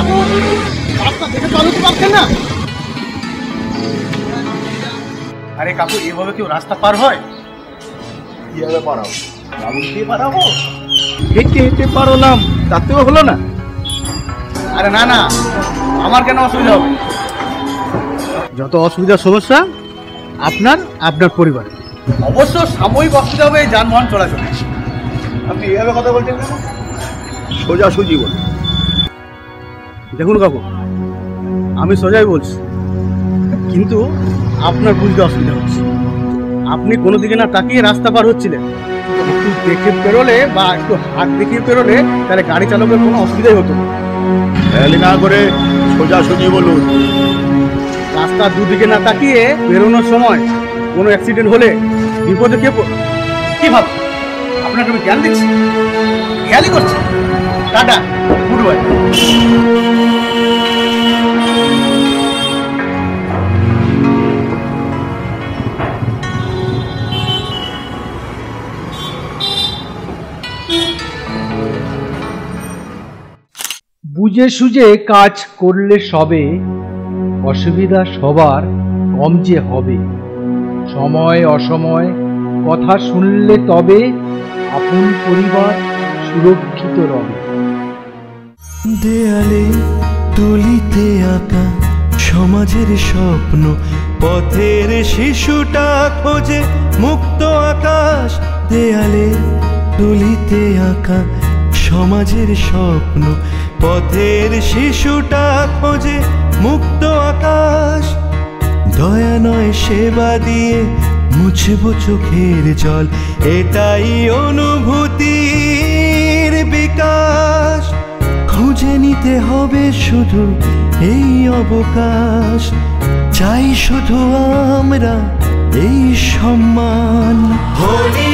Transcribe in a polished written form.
কাকু, রাস্তা দেখে চালাতে পারছেন না? আরে কাকু, এভাবে কেউ রাস্তা পার হয়? কিভাবে পারাবো? বাবুকে পারাবো? হেঁটে হেঁটে পার হলাম, তাতেও হলো না? আরে না না, আমার কেন অসুবিধা হবে? যত অসুবিধার সমস্যা আপনার আপনার পরিবার। অবশ্য সাময়িক অসুবিধা হবে এই যানবাহন চলাচলে। আপনি এভাবে কথা বলছেন কেন? সোজাসুজি বলুন। দেখুন কাকু, আমি সোজাই বলছি, কিন্তু আপনার বুঝতে অসুবিধা হচ্ছে। আপনি কোনো দিকে না তাকিয়ে রাস্তা পার হচ্ছিলেন, একটু দেখে পেরোলে বা একটু হাত দেখিয়ে পেরোলে তাহলে গাড়ি চালকের কোনো অসুবিধাই হতো না। হেয়ালি না করে সোজাসুজি বলুন। রাস্তার দুদিকে না তাকিয়ে বেরোনোর সময় কোনো অ্যাক্সিডেন্ট হলে বিপদে কে কি ভাব? আপনাকে আমি জ্ঞান দিচ্ছি, খেয়ালই করছি। Tata, good bye. বুঝে সুঝে কাজ করলে সবে অসুবিধা সবার কম যে হবে। সময় অসময় কথা শুনলে তবে আপন পরিবার সুরক্ষিত রবে। দেয়ালে তুলিতে আঁকা সমাজের স্বপ্ন, পথের শিশুটা খোঁজে মুক্ত আকাশ। দেয়ালে তুলিতে আঁকা সমাজের স্বপ্ন, পথের শিশুটা খোঁজে মুক্ত আকাশ। দয়া নয় সেবা দিয়ে মুছব চোখের জল, এটাই অনুভূতির বিকাশ। খুঁজে নিতে হবে শুধু এই অবকাশ, চাই শুধু আমরা এই সম্মান। হোলি